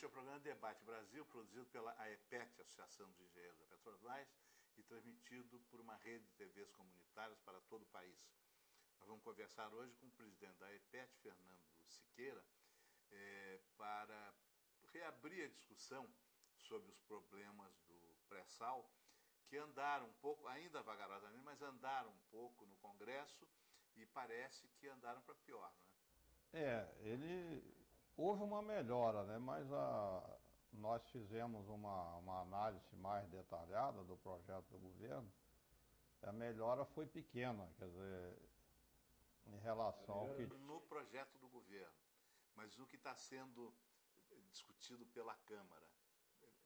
é o programa Debate Brasil, produzido pela AEPET, Associação dos Engenheiros da Petrobras, e transmitido por uma rede de TVs comunitárias para todo o país. Nós vamos conversar hoje com o presidente da AEPET, Fernando Siqueira, para reabrir a discussão sobre os problemas do pré-sal, que andaram um pouco, ainda vagarosamente, mas andaram um pouco no Congresso e parece que andaram para pior, não é? Houve uma melhora, né? Nós fizemos uma análise mais detalhada do projeto do governo. A melhora foi pequena, quer dizer, em relação ao que... No projeto do governo, mas o que está sendo discutido pela Câmara,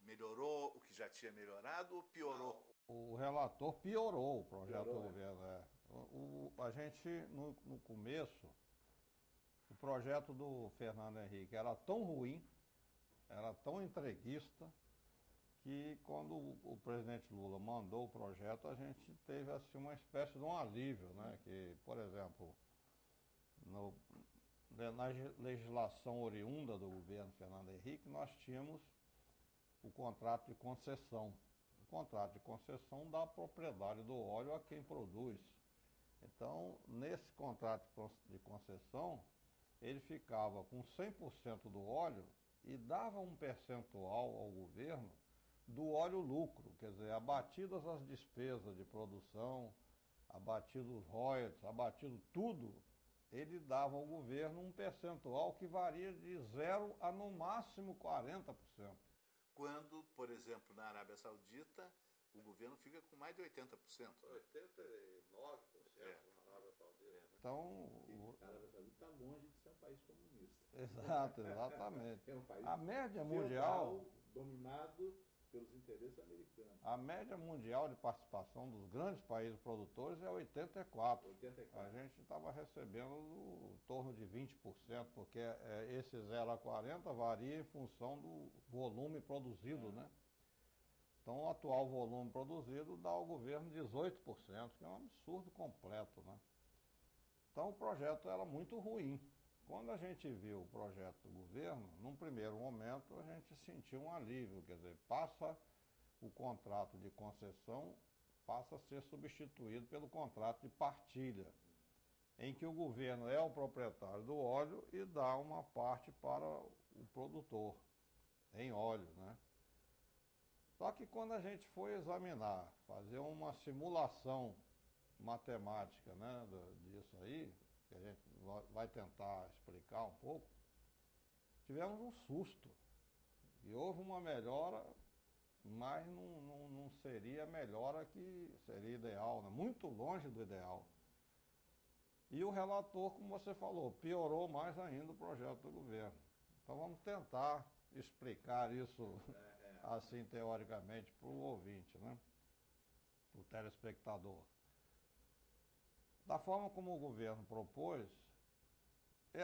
melhorou o que já tinha melhorado ou piorou? O relator piorou o projeto do governo. A gente, no começo, o projeto do Fernando Henrique era tão ruim, era tão entreguista, que quando o presidente Lula mandou o projeto, a gente teve assim, uma espécie de um alívio, né? Que, por exemplo, na legislação oriunda do governo Fernando Henrique, nós tínhamos o contrato de concessão. O contrato de concessão dá a propriedade do óleo a quem produz. Então, nesse contrato de concessão, ele ficava com 100% do óleo e dava um percentual ao governo do óleo lucro, quer dizer, abatidas as despesas de produção, abatidos os royalties, abatido tudo, ele dava ao governo um percentual que varia de 0 a no máximo 40%. Quando, por exemplo, na Arábia Saudita, o governo fica com mais de 80%. 89% na Arábia Saudita. Né? Então, a Arábia Saudita está longe de ser um país comunista. Exato, exatamente. É um país a média feudal, mundial dominado pelos interesses americanos. A média mundial de participação dos grandes países produtores é 84%. 84%. A gente estava recebendo em torno de 20%, porque esse 0 a 40 varia em função do volume produzido, né? Então o atual volume produzido dá ao governo 18%, que é um absurdo completo, né? Então o projeto era muito ruim. Quando a gente viu o projeto do governo, num primeiro momento a gente sentiu um alívio, quer dizer, o contrato de concessão passa a ser substituído pelo contrato de partilha, em que o governo é o proprietário do óleo e dá uma parte para o produtor, em óleo, né? Só que quando a gente foi examinar, fazer uma simulação matemática, né, disso aí, que a gente vai tentar explicar um pouco, tivemos um susto. E houve uma melhora, mas não seria a melhora que seria ideal, né? Muito longe do ideal. E o relator, como você falou, piorou mais ainda o projeto do governo. Então vamos tentar explicar isso assim teoricamente para o ouvinte, né? Para o telespectador. Da forma como o governo propôs,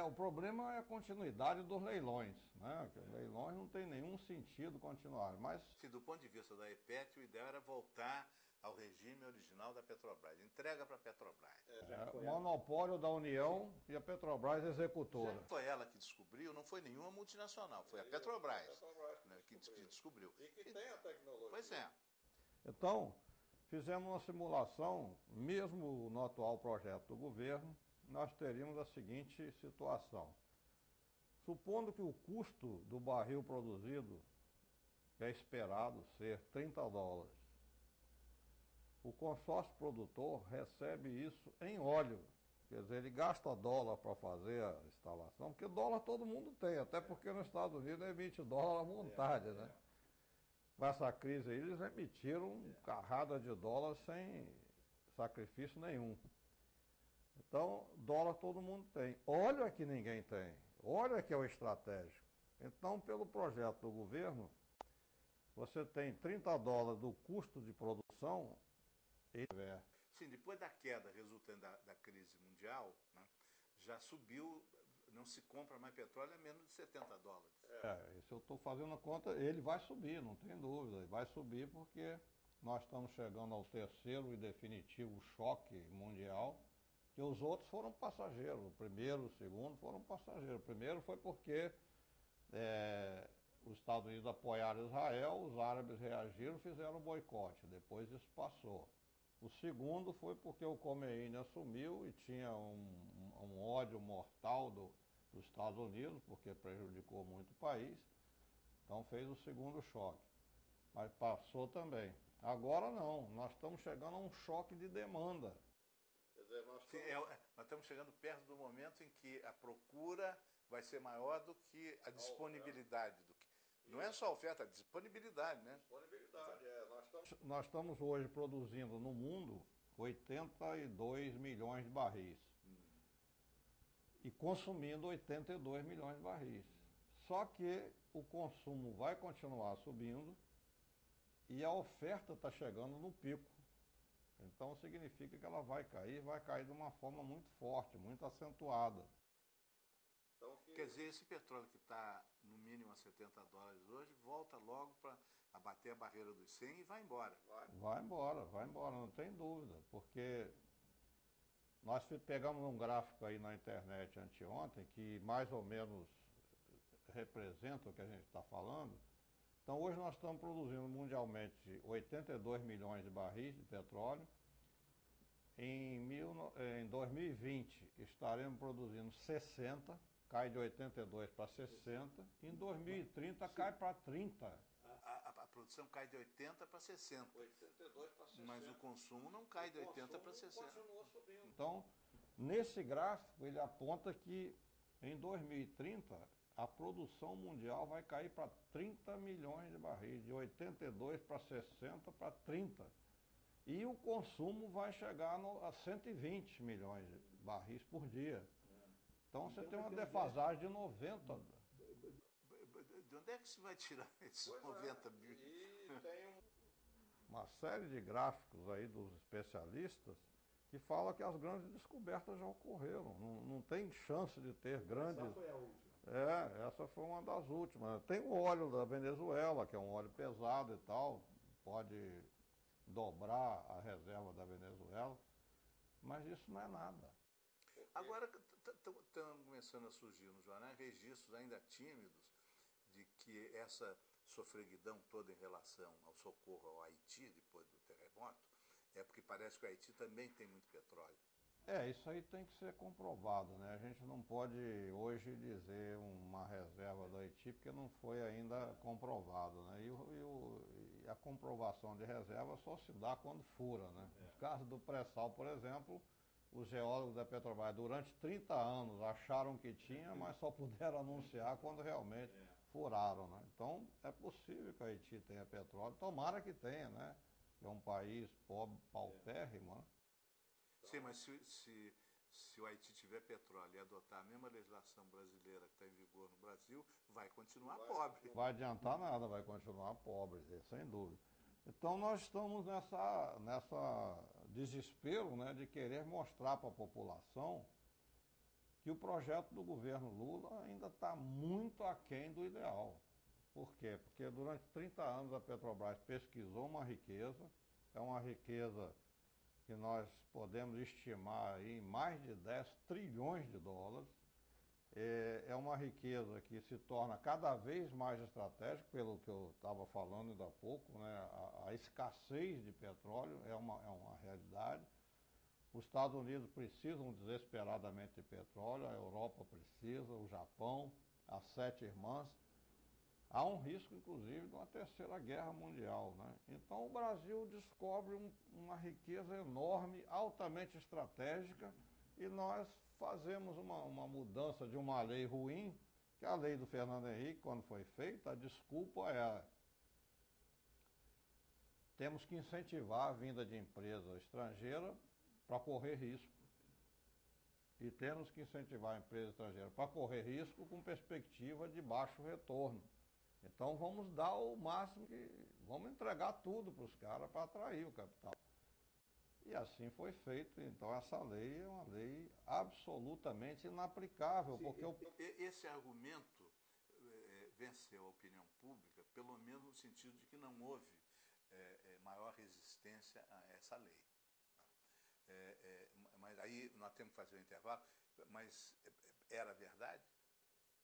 o problema é a continuidade dos leilões, né? Que leilões não tem nenhum sentido continuar, mas... Se do ponto de vista da EPET, o ideal era voltar ao regime original da Petrobras, entrega para a Petrobras. Monopólio da União e a Petrobras executora. Já foi ela que descobriu, não foi nenhuma multinacional, foi a Petrobras, né, que descobriu. E que tem a tecnologia. Pois é. Então, fizemos uma simulação, mesmo no atual projeto do governo, nós teríamos a seguinte situação. Supondo que o custo do barril produzido é esperado ser $30, o consórcio produtor recebe isso em óleo. Quer dizer, ele gasta dólar para fazer a instalação, porque dólar todo mundo tem, até porque nos Estados Unidos é $20 a vontade, né? Com essa crise aí, eles emitiram carrada de dólar sem sacrifício nenhum. Então, dólar todo mundo tem. Óleo é que ninguém tem. Óleo é que é o estratégico. Então, pelo projeto do governo, você tem $30 do custo de produção e... Sim, depois da queda resultante da crise mundial, né, já subiu, não se compra mais petróleo a menos de $70. Isso eu estou fazendo a conta, ele vai subir, não tem dúvida. Ele vai subir porque nós estamos chegando ao terceiro e definitivo choque mundial, que os outros foram passageiros. O primeiro, o segundo foram passageiros. O primeiro foi porque os Estados Unidos apoiaram Israel, os árabes reagiram, fizeram boicote. Depois isso passou. O segundo foi porque o Khomeini assumiu e tinha um ódio mortal dos Estados Unidos, porque prejudicou muito o país. Então fez o segundo choque. Mas passou também. Agora não, nós estamos chegando a um choque de demanda. Quer dizer, Sim, nós estamos chegando perto do momento em que a procura vai ser maior do que a disponibilidade. Não é só a oferta, a disponibilidade, né? disponibilidade, Nós estamos hoje produzindo no mundo 82 milhões de barris. E consumindo 82 milhões de barris. Só que o consumo vai continuar subindo e a oferta está chegando no pico. Então significa que ela vai cair de uma forma muito forte, muito acentuada. Então, Quer dizer, esse petróleo que está no mínimo a $70 hoje, volta logo para abater a barreira dos 100 e vai embora. Vai embora, não tem dúvida, porque nós pegamos um gráfico aí na internet anteontem que mais ou menos representa o que a gente está falando. Então hoje nós estamos produzindo mundialmente 82 milhões de barris de petróleo. Em 2020 estaremos produzindo 60, cai de 82 para 60. Em 2030 cai para 30. A produção cai de 80 para 60. 82 para 60. Mas o consumo não cai de 80 para 60. Continua subindo. Então, nesse gráfico, ele aponta que em 2030 a produção mundial vai cair para 30 milhões de barris, de 82 para 60 para 30. E o consumo vai chegar a 120 milhões de barris por dia. Então você tem uma defasagem de 90. De onde é que se vai tirar esses 90 mil? E tem Uma série de gráficos aí dos especialistas que fala que as grandes descobertas já ocorreram. Não tem chance de ter grandes... Essa foi a última. Essa foi uma das últimas. Tem o óleo da Venezuela, que é um óleo pesado e tal, pode dobrar a reserva da Venezuela, mas isso não é nada. Agora estão começando a surgir no jornal registros ainda tímidos de que essa sofreguidão toda em relação ao socorro ao Haiti depois do terremoto é porque parece que o Haiti também tem muito petróleo. Isso aí tem que ser comprovado, né? A gente não pode hoje dizer uma reserva do Haiti porque não foi ainda comprovado, né? E a comprovação de reserva só se dá quando fura, né? No caso do pré-sal, por exemplo, os geólogos da Petrobras durante 30 anos acharam que tinha, mas só puderam anunciar quando realmente furaram, né? Então é possível que o Haiti tenha petróleo, tomara que tenha, né? Que é um país pobre, paupérrimo, né? Sim, mas se o Haiti tiver petróleo e adotar a mesma legislação brasileira que está em vigor no Brasil, vai continuar pobre. Não vai adiantar nada, vai continuar pobre, sem dúvida. Então nós estamos nessa desespero, né, de querer mostrar para a população que o projeto do governo Lula ainda está muito aquém do ideal. Por quê? Porque durante 30 anos a Petrobras pesquisou uma riqueza, é uma riqueza que nós podemos estimar aí em mais de 10 trilhões de dólares. É uma riqueza que se torna cada vez mais estratégica, pelo que eu estava falando ainda há pouco, né? A escassez de petróleo é uma realidade. Os Estados Unidos precisam desesperadamente de petróleo, a Europa precisa, o Japão, as 7 irmãs. Há um risco, inclusive, de uma terceira guerra mundial, né? Então o Brasil descobre uma riqueza enorme, altamente estratégica, e nós fazemos uma mudança de uma lei ruim, que é a lei do Fernando Henrique, quando foi feita, a desculpa é: temos que incentivar a vinda de empresa estrangeira para correr risco. E temos que incentivar a empresa estrangeira para correr risco com perspectiva de baixo retorno. Então vamos dar o máximo, vamos entregar tudo para os caras para atrair o capital. E assim foi feito. Então essa lei é uma lei absolutamente inaplicável. Esse argumento venceu a opinião pública, pelo menos no sentido de que não houve maior resistência a essa lei. Mas aí nós temos que fazer um intervalo. Mas era verdade?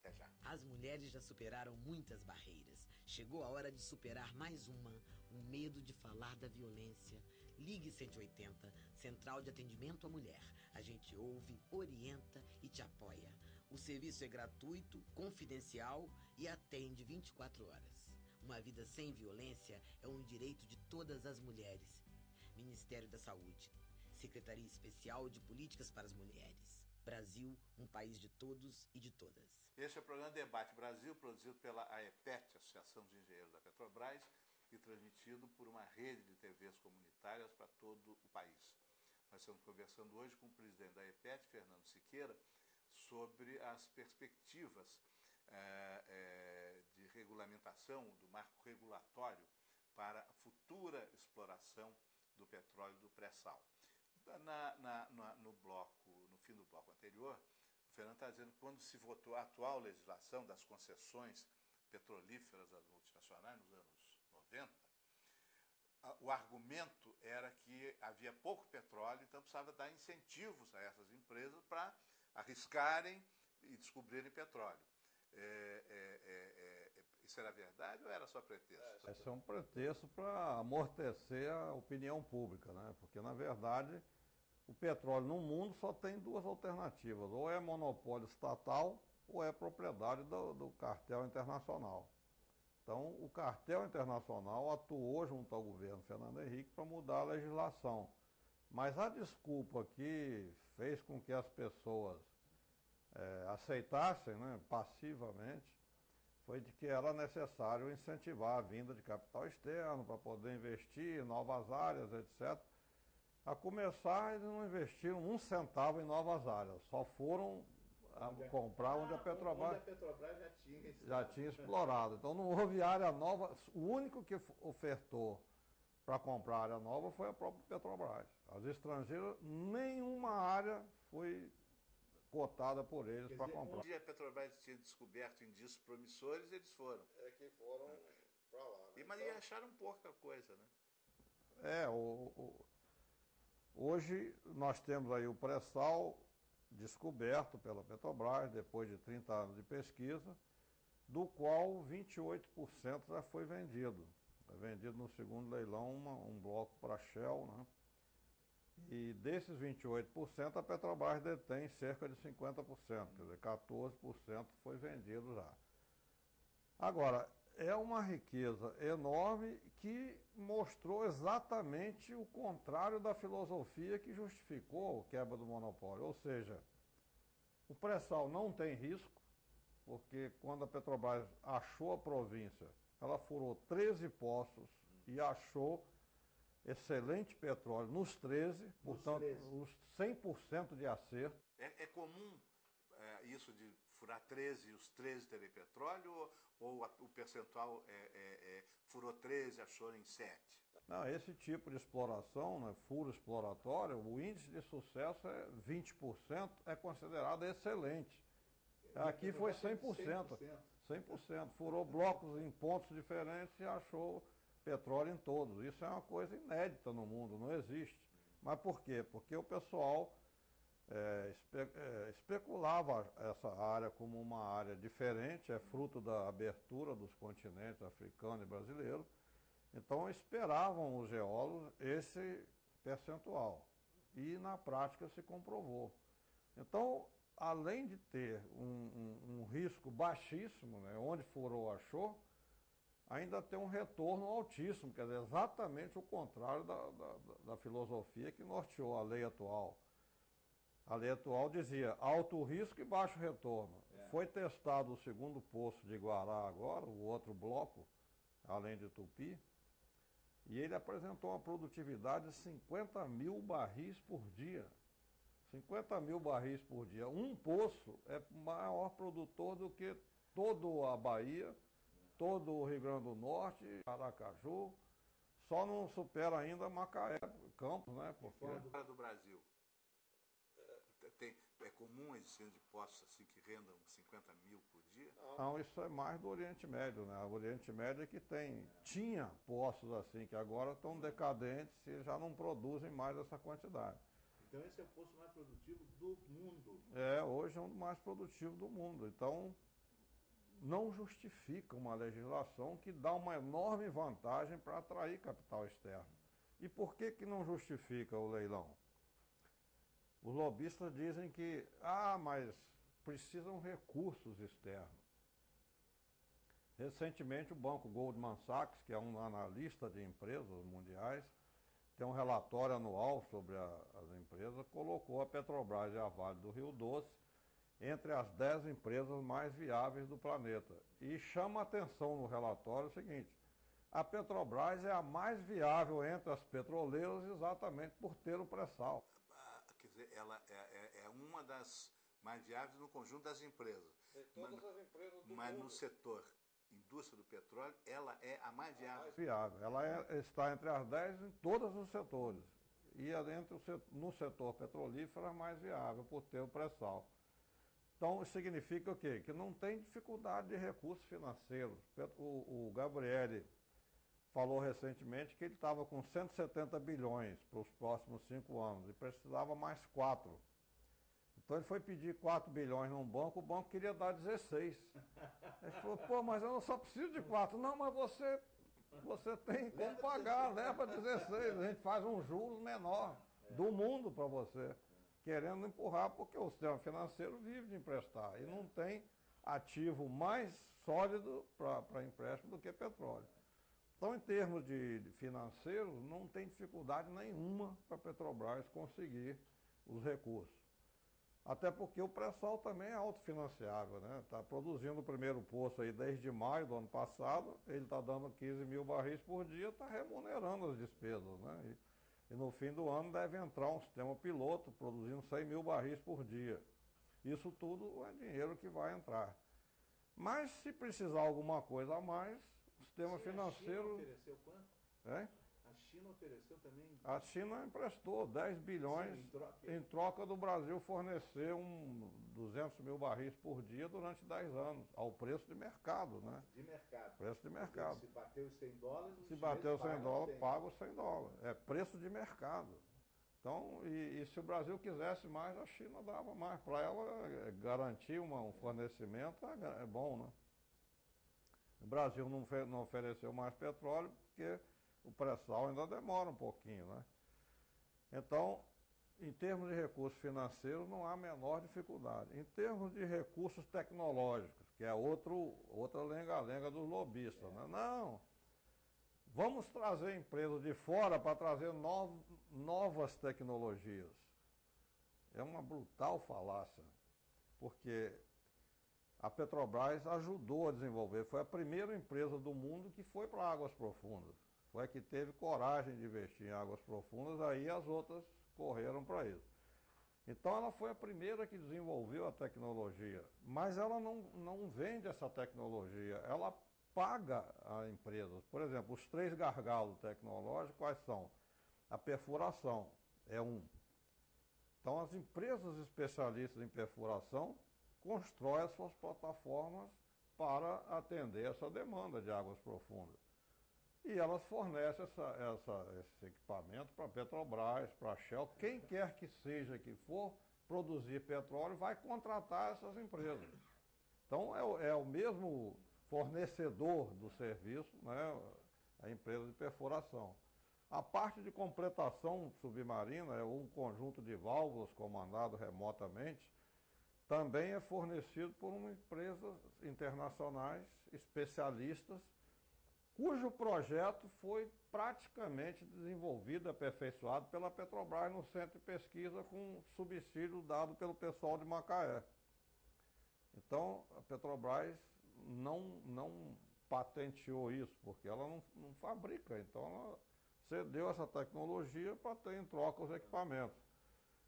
Até já. As mulheres já superaram muitas barreiras. Chegou a hora de superar mais uma, o medo de falar da violência. Ligue 180, Central de Atendimento à Mulher. A gente ouve, orienta e te apoia. O serviço é gratuito, confidencial e atende 24 horas. Uma vida sem violência é um direito de todas as mulheres. Ministério da Saúde. Secretaria Especial de Políticas para as Mulheres. Brasil, um país de todos e de todas. Este é o programa Debate Brasil, produzido pela AEPET, Associação de Engenheiros da Petrobras, e transmitido por uma rede de TVs comunitárias para todo o país. Nós estamos conversando hoje com o presidente da AEPET, Fernando Siqueira, sobre as perspectivas de regulamentação, do marco regulatório para a futura exploração do petróleo do pré-sal. No fim do bloco anterior, o Fernando está dizendo que quando se votou a atual legislação das concessões petrolíferas das multinacionais nos anos 90, o argumento era que havia pouco petróleo, então precisava dar incentivos a essas empresas para arriscarem e descobrirem petróleo. Isso era verdade ou era só pretexto? Esse é um pretexto para amortecer a opinião pública, né? Porque, na verdade, o petróleo no mundo só tem duas alternativas: ou é monopólio estatal ou é propriedade do cartel internacional. Então, o cartel internacional atuou junto ao governo Fernando Henrique para mudar a legislação. Mas a desculpa que fez com que as pessoas aceitassem, né, passivamente, foi de que era necessário incentivar a vinda de capital externo para poder investir em novas áreas, etc. A começar, eles não investiram um centavo em novas áreas, só foram comprar onde a Petrobras já tinha explorado. Então não houve área nova. O único que ofertou para comprar área nova foi a própria Petrobras. As estrangeiras, nenhuma área foi cotada por eles para comprar. Um dia a Petrobras tinha descoberto indícios promissores e eles foram. Que foram para lá. Né? Mas então, acharam pouca coisa, né? Hoje nós temos aí o pré-sal descoberto pela Petrobras, depois de 30 anos de pesquisa, do qual 28% já foi vendido. É vendido no segundo leilão um bloco para a Shell, né? E desses 28%, a Petrobras detém cerca de 50%, quer dizer, 14% foi vendido já. Agora, é uma riqueza enorme que mostrou exatamente o contrário da filosofia que justificou a quebra do monopólio. Ou seja, o pré-sal não tem risco, porque quando a Petrobras achou a província, ela furou 13 poços e achou excelente petróleo nos 13, portanto, os 100% de acerto. É comum isso de furar 13 e os 13 terem petróleo, ou o percentual furou 13 e achou em 7? Não, esse tipo de exploração, né, furo exploratório, o índice de sucesso é 20%, é considerado excelente. Aqui foi 100%. 100%. Furou blocos em pontos diferentes e achou petróleo em todos. Isso é uma coisa inédita no mundo, não existe. Mas por quê? Porque o pessoal especulava essa área como uma área diferente, é fruto da abertura dos continentes africano e brasileiro. Então esperavam os geólogos esse percentual. E na prática se comprovou. Então, além de ter um risco baixíssimo, né, onde furou achou, ainda tem um retorno altíssimo, quer dizer, exatamente o contrário da filosofia que norteou a lei atual. A lei atual dizia alto risco e baixo retorno. Foi testado o segundo poço de Guará agora, o outro bloco, além de Tupi, e ele apresentou uma produtividade de 50 mil barris por dia. 50 mil barris por dia. Um poço é maior produtor do que toda a Bahia, todo o Rio Grande do Norte, Aracaju, só não supera ainda Macaé, Campos, né? Porque... Fora do Brasil, é comum a existência de poços assim que rendam 50 mil por dia? Não, isso é mais do Oriente Médio, né? O Oriente Médio é que tinha poços assim, que agora estão decadentes e já não produzem mais essa quantidade. Então esse é o poço mais produtivo do mundo. Hoje é um dos mais produtivos do mundo. Então, não justifica uma legislação que dá uma enorme vantagem para atrair capital externo. E por que não justifica o leilão? Os lobistas dizem que, mas precisam recursos externos. Recentemente, o banco Goldman Sachs, que é um analista de empresas mundiais, tem um relatório anual sobre as empresas, colocou a Petrobras e a Vale do Rio Doce entre as 10 empresas mais viáveis do planeta. E chama a atenção no relatório o seguinte: a Petrobras é a mais viável entre as petroleiras exatamente por ter o pré-sal. Quer dizer, ela é uma das mais viáveis no conjunto das empresas. Todas as empresas do mas mundo. No setor indústria do petróleo, ela é a mais viável. Ela está entre as 10 em todos os setores. E no setor petrolífero é mais viável por ter o pré-sal. Então, isso significa o quê? Que não tem dificuldade de recursos financeiros. O Gabriele falou recentemente que ele estava com 170 bilhões para os próximos 5 anos e precisava mais 4. Então ele foi pedir 4 bilhões num banco, o banco queria dar 16. Ele falou, mas eu só preciso de 4. Não, mas você tem como pagar, leva 16. A gente faz um juros menor do mundo para você, querendo empurrar, porque o sistema financeiro vive de emprestar e não tem ativo mais sólido para empréstimo do que petróleo. Então, em termos de financeiros, não tem dificuldade nenhuma para a Petrobras conseguir os recursos. Até porque o pré-sal também é autofinanciável, né? Está produzindo o primeiro poço aí desde maio do ano passado, ele está dando 15 mil barris por dia, está remunerando as despesas, né? E no fim do ano deve entrar um sistema piloto produzindo 100 mil barris por dia. Isso tudo é dinheiro que vai entrar. Mas se precisar alguma coisa a mais, o sistema financeiro... A China ofereceu quanto? É? A China ofereceu também... A China emprestou 10 bilhões em troca do Brasil fornecer 200 mil barris por dia durante 10 anos, ao preço de mercado, né? De mercado. Preço de mercado. Se bateu os 100 dólares, se bateu os 100 dólares, paga os 100 dólares. É preço de mercado. Então, e se o Brasil quisesse mais, a China dava mais. Para ela garantir um fornecimento é bom, né? O Brasil não ofereceu mais petróleo porque o pré-sal ainda demora um pouquinho, né? Então, em termos de recursos financeiros, não há a menor dificuldade. Em termos de recursos tecnológicos, que é outra lenga-lenga dos lobistas, né? Não, vamos trazer empresas de fora para trazer novas tecnologias. É uma brutal falácia, porque a Petrobras ajudou a desenvolver, foi a primeira empresa do mundo que foi para águas profundas. Foi a que teve coragem de investir em águas profundas, aí as outras correram para isso. Então ela foi a primeira que desenvolveu a tecnologia, mas ela não vende essa tecnologia, ela paga a empresas. Por exemplo, os 3 gargalos tecnológicos, quais são? A perfuração é um. Então as empresas especialistas em perfuração constroem as suas plataformas para atender essa demanda de águas profundas. E elas fornecem esse equipamento para a Petrobras, para a Shell, quem quer que seja que for produzir petróleo vai contratar essas empresas. Então é o mesmo fornecedor do serviço, né, a empresa de perfuração. A parte de completação submarina é um conjunto de válvulas comandado remotamente, também é fornecido por empresas internacionais especialistas, cujo projeto foi praticamente desenvolvido, aperfeiçoado pela Petrobras no centro de pesquisa com subsídio dado pelo pessoal de Macaé. Então, a Petrobras não patenteou isso, porque ela não fabrica, então ela cedeu essa tecnologia para ter em troca os equipamentos.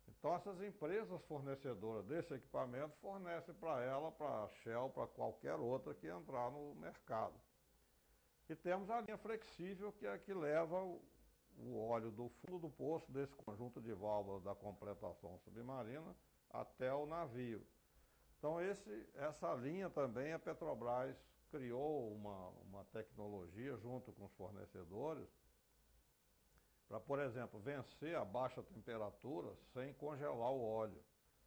Então, essas empresas fornecedoras desse equipamento fornecem para ela, para a Shell, para qualquer outra que entrar no mercado. E temos a linha flexível, que é a que leva o óleo do fundo do poço, desse conjunto de válvulas da completação submarina, até o navio. Então, essa linha também, a Petrobras criou uma tecnologia junto com os fornecedores para, por exemplo, vencer a baixa temperatura sem congelar o óleo.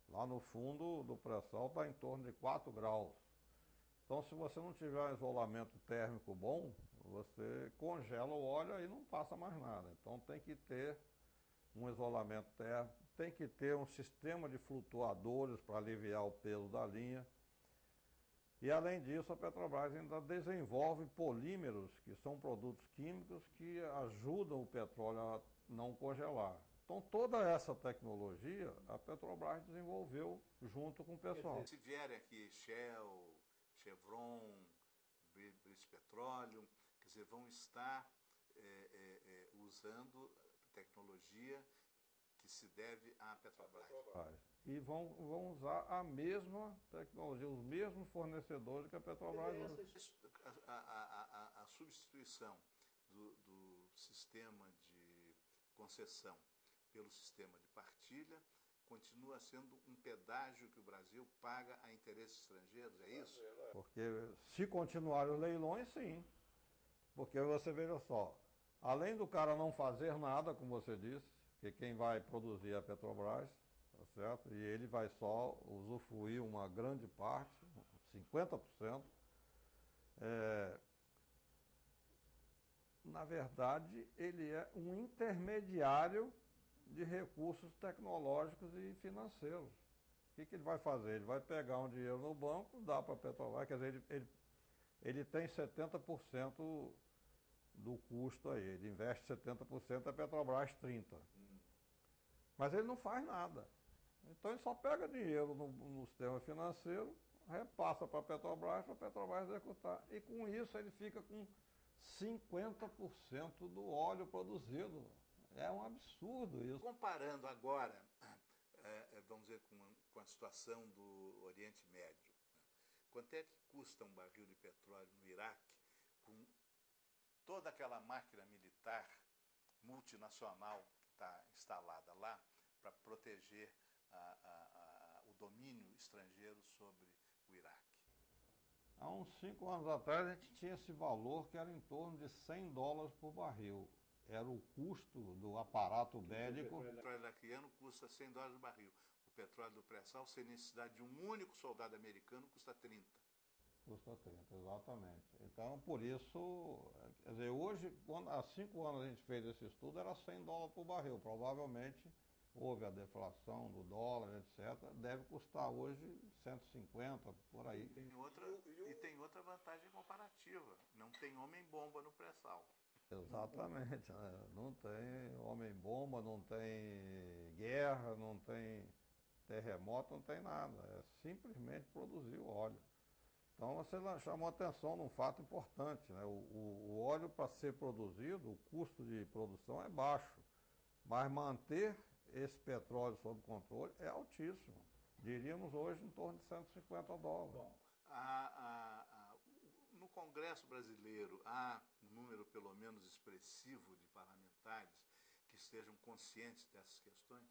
Lá no fundo do pré-sal está em torno de 4 graus. Então, se você não tiver um isolamento térmico bom, você congela o óleo e não passa mais nada. Então, tem que ter um isolamento térmico, tem que ter um sistema de flutuadores para aliviar o peso da linha. E, além disso, a Petrobras ainda desenvolve polímeros, que são produtos químicos que ajudam o petróleo a não congelar. Então, toda essa tecnologia a Petrobras desenvolveu junto com o pessoal. Se vierem aqui Shell, Chevron, British Petroleum, quer dizer, vão estar usando tecnologia que se deve à Petrobras. E vão usar a mesma tecnologia, os mesmos fornecedores que a Petrobras usa. A substituição do sistema de concessão pelo sistema de partilha continua sendo um pedágio que o Brasil paga a interesses estrangeiros, é isso? Porque se continuarem os leilões, sim. Porque você veja só, além do cara não fazer nada, como você disse, que quem vai produzir é a Petrobras, tá certo? E ele vai só usufruir uma grande parte, 50%. Na verdade, ele é um intermediário de recursos tecnológicos e financeiros. O que ele vai fazer? Ele vai pegar um dinheiro no banco, dá para a Petrobras, quer dizer, ele tem 70% do custo aí, ele investe 70%, a Petrobras 30%. Mas ele não faz nada. Então ele só pega dinheiro no sistema financeiro, repassa para a Petrobras executar. E com isso ele fica com 50% do óleo produzido. É um absurdo isso. Comparando agora, vamos dizer, com a situação do Oriente Médio, quanto é que custa um barril de petróleo no Iraque com toda aquela máquina militar multinacional que está instalada lá para proteger o domínio estrangeiro sobre o Iraque? Há uns 5 anos atrás a gente tinha esse valor que era em torno de $100 por barril. Era o custo do aparato bélico. O petróleo iraquiano custa $100 o barril. O petróleo do pré-sal, sem necessidade de um único soldado americano, custa 30. Custa 30, exatamente. Então, por isso, quer dizer, hoje, há 5 anos a gente fez esse estudo, era $100 por barril. Provavelmente houve a deflação do dólar, etc. Deve custar hoje 150, por aí. E tem outra vantagem comparativa. Não tem homem-bomba no pré-sal. Exatamente. Né? Não tem homem-bomba, não tem guerra, não tem terremoto, não tem nada. É simplesmente produzir o óleo. Então você chamou atenção num fato importante. Né? O óleo, para ser produzido, o custo de produção é baixo. Mas manter esse petróleo sob controle é altíssimo. Diríamos hoje em torno de $150. Bom, no Congresso brasileiro há um número pelo menos expressivo de parlamentares que estejam conscientes dessas questões?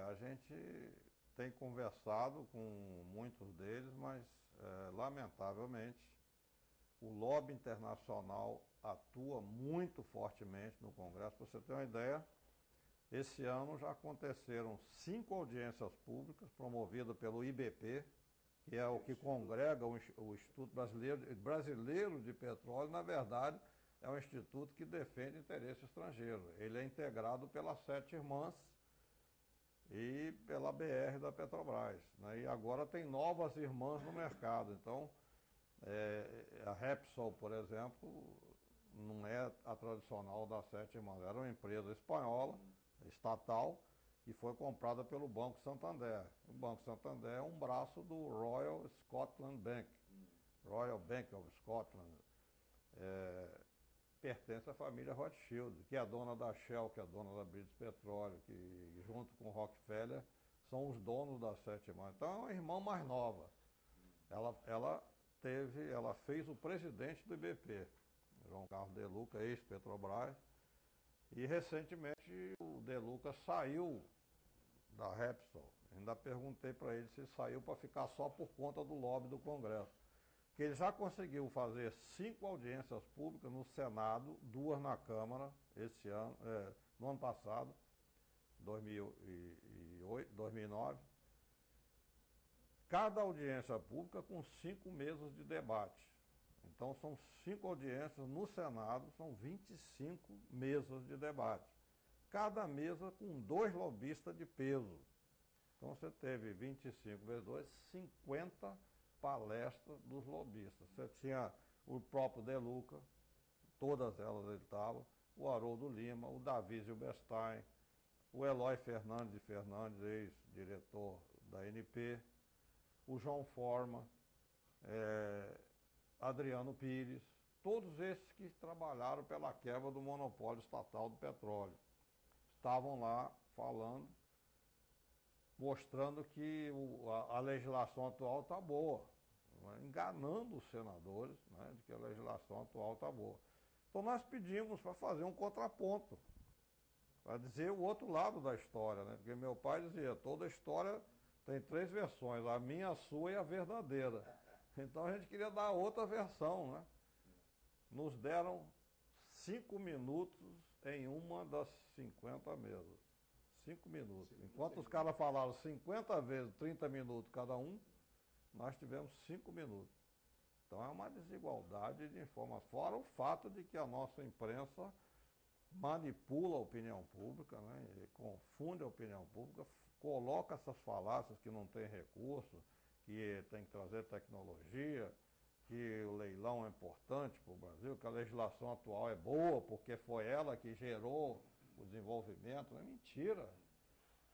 A gente tem conversado com muitos deles, mas lamentavelmente o lobby internacional atua muito fortemente no Congresso. Para você ter uma ideia, esse ano já aconteceram 5 audiências públicas promovidas pelo IBP, que é o que congrega o Instituto Brasileiro de Petróleo. Na verdade, é um instituto que defende interesse estrangeiro. Ele é integrado pelas 7 irmãs e pela BR da Petrobras. Né? E agora tem novas irmãs no mercado. Então, a Repsol, por exemplo, não é a tradicional das 7 irmãs. Era uma empresa espanhola, estatal, e foi comprada pelo Banco Santander. O Banco Santander é um braço do Royal Scotland Bank. Royal Bank of Scotland. Pertence à família Rothschild, que é a dona da Shell, que é a dona da British Petroleum, que junto com Rockefeller são os donos das 7 irmãs. Então é uma irmã mais nova. Ela fez o presidente do IBP, João Carlos De Luca, ex-Petrobras, e recentemente o De Luca saiu da Repsol. Ainda perguntei para ele se saiu para ficar só por conta do lobby do Congresso. Que ele já conseguiu fazer 5 audiências públicas no Senado, 2 na Câmara, esse ano, no ano passado, 2009. cada audiência pública com 5 mesas de debate. Então são 5 audiências no Senado, são 25 mesas de debate. Cada mesa com 2 lobistas de peso. Então você teve 25 vezes 2, 50 palestras dos lobistas. Você tinha o próprio De Luca, todas elas ele estava, o Haroldo Lima, o Davi Zilberstein, o Eloy Fernandes de Fernandes, ex-diretor da ANP, o João Forma, Adriano Pires, todos esses que trabalharam pela quebra do monopólio estatal do petróleo. Estavam lá falando, mostrando que a legislação atual está boa, né? Enganando os senadores, né, de que a legislação atual está boa. Então nós pedimos para fazer um contraponto, para dizer o outro lado da história, né? Porque meu pai dizia, toda história tem 3 versões, a minha, a sua e a verdadeira. Então a gente queria dar outra versão, né? Nos deram 5 minutos em uma das 50 mesas. 5 minutos. Enquanto os caras falaram 50 vezes, 30 minutos cada um, nós tivemos 5 minutos. Então é uma desigualdade de informação. Fora o fato de que a nossa imprensa manipula a opinião pública, né? E confunde a opinião pública, coloca essas falácias que não tem recurso, que tem que trazer tecnologia, que o leilão é importante para o Brasil, que a legislação atual é boa porque foi ela que gerou o desenvolvimento. É mentira.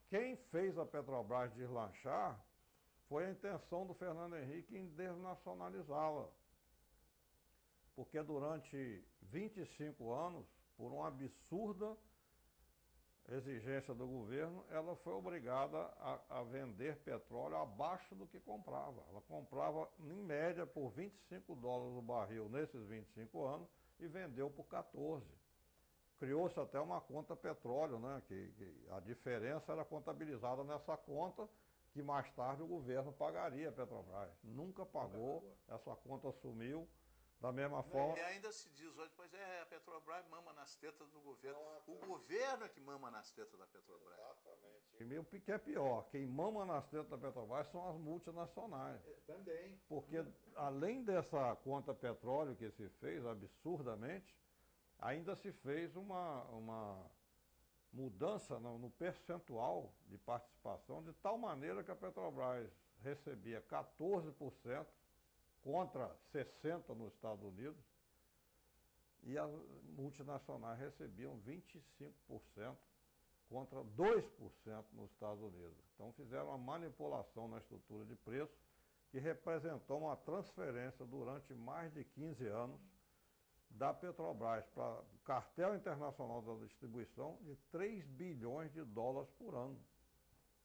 Quem fez a Petrobras deslanchar foi a intenção do Fernando Henrique em desnacionalizá-la. Porque durante 25 anos, por uma absurda exigência do governo, ela foi obrigada a vender petróleo abaixo do que comprava. Ela comprava, em média, por $25 o barril nesses 25 anos e vendeu por 14. Criou-se até uma conta petróleo, né? Que a diferença era contabilizada nessa conta, que mais tarde o governo pagaria a Petrobras. Nunca pagou, essa conta sumiu. Da mesma forma... E ainda se diz hoje, pois a Petrobras mama nas tetas do governo. O governo é que mama nas tetas da Petrobras. Exatamente. O que é pior, quem mama nas tetas da Petrobras são as multinacionais. Também. Porque além dessa conta petróleo que se fez absurdamente, ainda se fez uma mudança no percentual de participação, de tal maneira que a Petrobras recebia 14%, contra 60% nos Estados Unidos, e as multinacionais recebiam 25% contra 2% nos Estados Unidos. Então fizeram uma manipulação na estrutura de preço que representou uma transferência durante mais de 15 anos da Petrobras para o cartel internacional da distribuição de $3 bilhões por ano.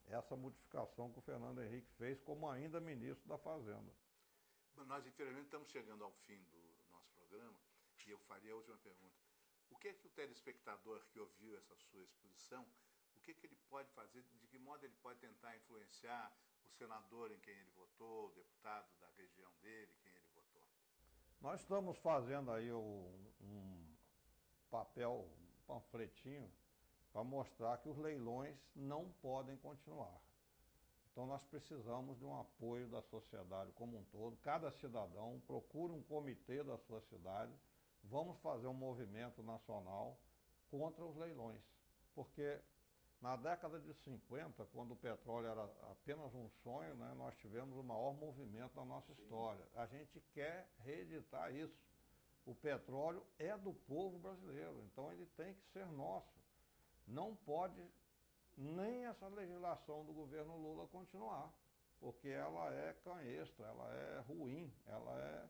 Essa modificação que o Fernando Henrique fez como ainda ministro da Fazenda. Nós, infelizmente, estamos chegando ao fim do nosso programa e eu faria a última pergunta. O que é que o telespectador que ouviu essa sua exposição, o que é que ele pode fazer, de que modo ele pode tentar influenciar o senador em quem ele votou, o deputado da região dele, quem ele votou? Nós estamos fazendo aí um papel, um panfletinho, para mostrar que os leilões não podem continuar. Então nós precisamos de um apoio da sociedade como um todo. Cada cidadão procure um comitê da sua cidade. Vamos fazer um movimento nacional contra os leilões. Porque na década de 50, quando o petróleo era apenas um sonho, né, nós tivemos o maior movimento da nossa história. A gente quer reeditar isso. O petróleo é do povo brasileiro, então ele tem que ser nosso. Não pode nem essa legislação do governo Lula continuar, porque ela é canhestra, ela é ruim, ela é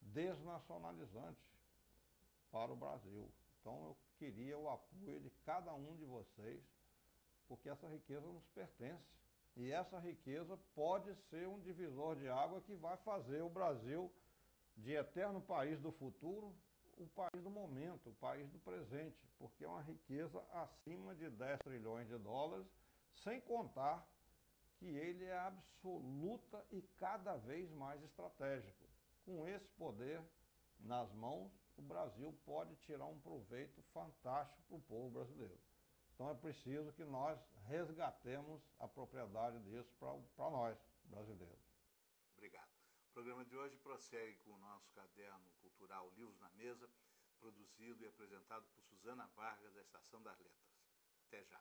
desnacionalizante para o Brasil. Então eu queria o apoio de cada um de vocês, porque essa riqueza nos pertence. E essa riqueza pode ser um divisor de água que vai fazer o Brasil, de eterno país do futuro, o país do momento, o país do presente, porque é uma riqueza acima de $10 trilhões, sem contar que ele é absoluta e cada vez mais estratégico. Com esse poder nas mãos, o Brasil pode tirar um proveito fantástico para o povo brasileiro. Então é preciso que nós resgatemos a propriedade disso para nós, brasileiros. Obrigado. O programa de hoje prossegue com o nosso caderno cultural Livros na Mesa, produzido e apresentado por Suzana Vargas, da Estação das Letras. Até já.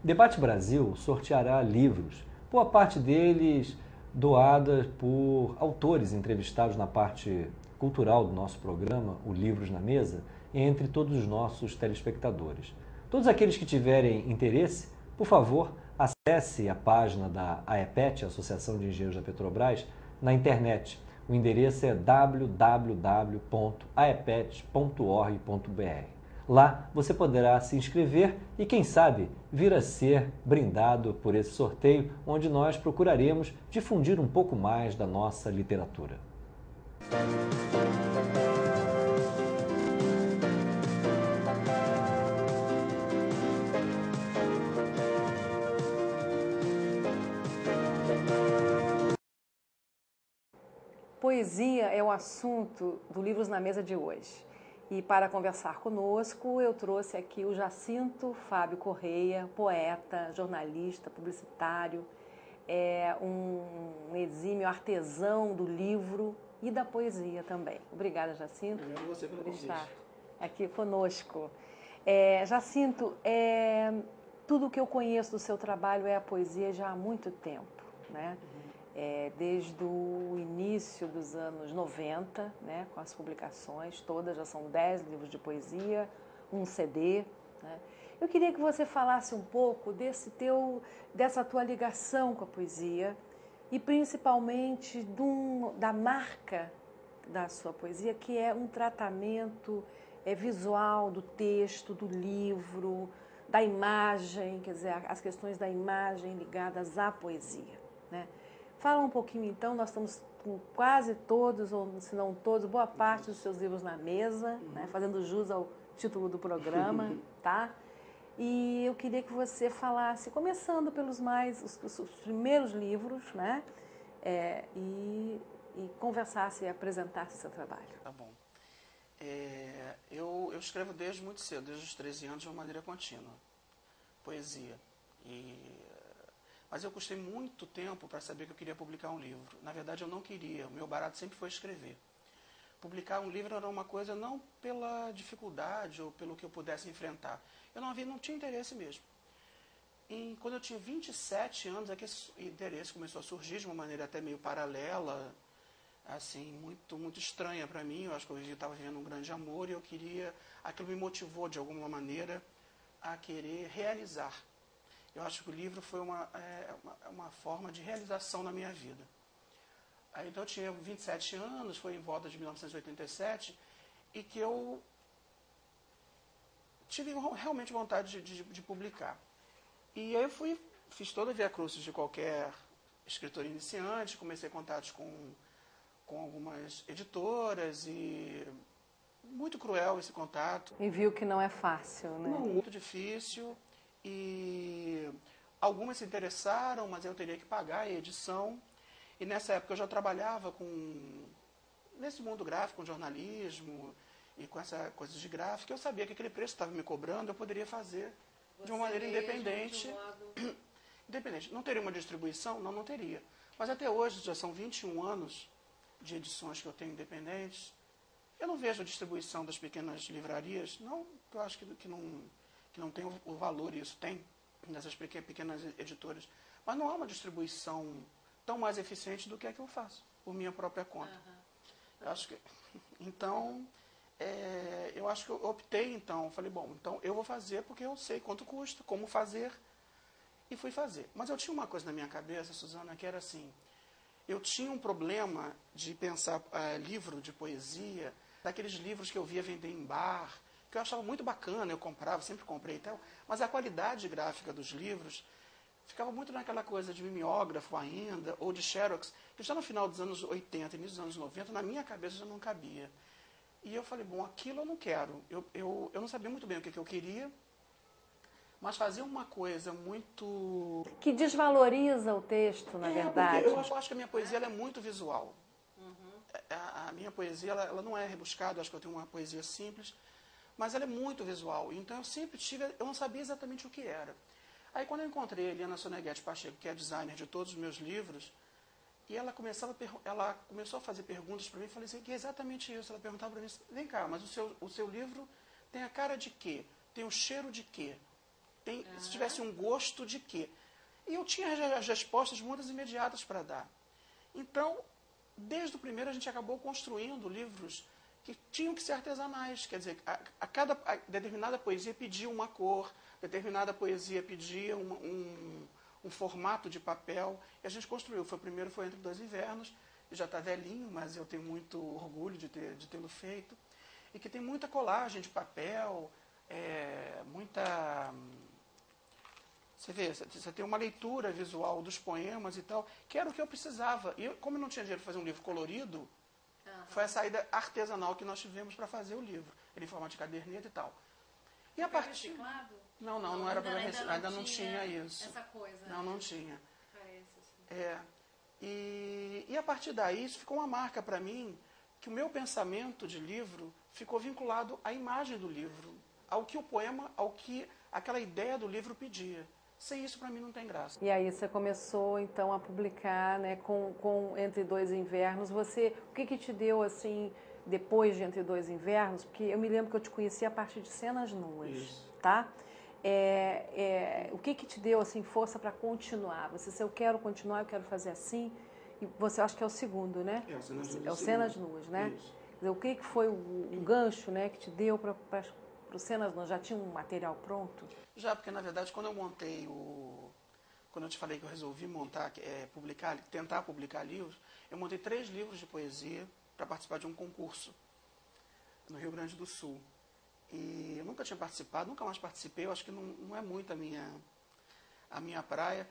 Debate Brasil sorteará livros, boa parte deles doadas por autores entrevistados na parte cultural do nosso programa, o Livros na Mesa, entre todos os nossos telespectadores. Todos aqueles que tiverem interesse, por favor, acesse a página da AEPET, Associação de Engenheiros da Petrobras, na internet. O endereço é www.aepet.org.br. Lá você poderá se inscrever e, quem sabe, vir a ser brindado por esse sorteio, onde nós procuraremos difundir um pouco mais da nossa literatura. Poesia é o assunto do Livros na Mesa de hoje. E para conversar conosco, eu trouxe aqui o Jacinto Fábio Correia, poeta, jornalista, publicitário, um exímio artesão do livro e da poesia também. Obrigada, Jacinto, por estar aqui conosco. Jacinto, tudo que eu conheço do seu trabalho é a poesia já há muito tempo, né? Desde o início dos anos 90, né, com as publicações todas, já são 10 livros de poesia, um CD. Né? Eu queria que você falasse um pouco dessa tua ligação com a poesia e principalmente da marca da sua poesia, que é um tratamento visual do texto, do livro, da imagem, quer dizer, as questões da imagem ligadas à poesia, né? Fala um pouquinho, então, nós estamos com quase todos, ou se não todos, boa parte dos seus livros na mesa, né, fazendo jus ao título do programa, tá? E eu queria que você falasse, começando pelos os primeiros livros, né, e conversasse e apresentasse seu trabalho. Tá bom. Eu escrevo desde muito cedo, desde os 13 anos, de uma maneira contínua, poesia. Mas eu custei muito tempo para saber que eu queria publicar um livro. Na verdade, eu não queria. O meu barato sempre foi escrever. Publicar um livro era uma coisa não pela dificuldade ou pelo que eu pudesse enfrentar. Eu não tinha interesse mesmo. Quando eu tinha 27 anos, é que esse interesse começou a surgir de uma maneira até meio paralela, assim, muito, muito estranha para mim. Eu acho que eu estava vivendo um grande amor e eu queria... Aquilo me motivou, de alguma maneira, a querer realizar. Eu acho que o livro foi uma forma de realização na minha vida. Então eu tinha 27 anos, foi em volta de 1987, e que eu tive realmente vontade de publicar. E aí eu fiz toda a via crucis de qualquer escritor iniciante, comecei contatos com algumas editoras e... Muito cruel esse contato. E viu que não é fácil, né? Não, muito difícil. E algumas se interessaram, mas eu teria que pagar a edição. E nessa época eu já trabalhava nesse mundo gráfico, com jornalismo e com essa coisa de gráfica. Eu sabia que aquele preço que estava me cobrando eu poderia fazer de uma maneira independente. Independente. Não teria uma distribuição? Não teria. Mas até hoje, já são 21 anos de edições que eu tenho independentes. Eu não vejo a distribuição das pequenas livrarias. Não, eu acho que não tem o valor, isso tem, nessas pequenas editoras. Mas não há uma distribuição tão mais eficiente do que a que eu faço, por minha própria conta. Eu acho que, então, eu acho que eu optei, então, falei, bom, então eu vou fazer porque eu sei quanto custa, como fazer, e fui fazer. Mas eu tinha uma coisa na minha cabeça, Suzana, que era assim, eu tinha um problema de pensar livro de poesia, daqueles livros que eu via vender em bar, que eu achava muito bacana, eu comprava, sempre comprei e tal, mas a qualidade gráfica dos livros ficava muito naquela coisa de mimeógrafo ainda, ou de xerox, que já no final dos anos 80, início dos anos 90, na minha cabeça já não cabia. E eu falei, bom, aquilo eu não quero. Eu não sabia muito bem o que eu queria, mas fazia uma coisa muito... Que desvaloriza o texto, na verdade. Eu acho que a minha poesia ela é muito visual. A minha poesia ela não é rebuscada, eu acho que eu tenho uma poesia simples, mas ela é muito visual. Então eu sempre eu não sabia exatamente o que era. Aí quando eu encontrei a Eliana Soneghetti Pacheco, que é designer de todos os meus livros, e ela começou a fazer perguntas para mim, eu falei assim, que é exatamente isso. Ela perguntava para mim, vem cá, mas o seu livro tem a cara de quê? Tem o cheiro de quê? Se tivesse um gosto de quê? E eu tinha as respostas muitas imediatas para dar. Então, desde o primeiro a gente acabou construindo livros que tinham que ser artesanais. Quer dizer, a determinada poesia pedia uma cor, determinada poesia pedia um formato de papel, e a gente construiu. O primeiro foi Entre Dois Invernos, que já está velhinho, mas eu tenho muito orgulho de tê-lo feito, e que tem muita colagem de papel, muita... Você vê, você tem uma leitura visual dos poemas e tal, que era o que eu precisava. E como eu não tinha dinheiro para fazer um livro colorido, foi a saída artesanal que nós tivemos para fazer o livro. Era em formato de caderneta e tal. E a partir... Não era para reciclado, ainda não tinha isso. Essa coisa. Não tinha. Parece assim. E a partir daí, isso ficou uma marca para mim, que o meu pensamento de livro ficou vinculado à imagem do livro, ao que o poema, ao que aquela ideia do livro pedia. Sem isso, para mim, não tem graça. E aí você começou, então, a publicar, né, com Entre Dois Invernos. O que te deu, assim, depois de Entre Dois Invernos? Porque eu me lembro que eu te conheci a partir de Cenas Nuas, isso. Tá? O que te deu, assim, força para continuar? Você disse, eu quero continuar, eu quero fazer assim. E você, acho que é o segundo, né? É o Cenas Nuas. É o Cenas Nuas, né? Isso. Quer dizer, o que foi o gancho, né, que te deu para o Cenas Nuas? Já tinha um material pronto? Já, porque na verdade quando eu montei quando eu te falei que eu resolvi montar, tentar publicar livros, eu montei 3 livros de poesia para participar de um concurso no Rio Grande do Sul. E eu nunca tinha participado, nunca mais participei, eu acho que não é muito a minha praia,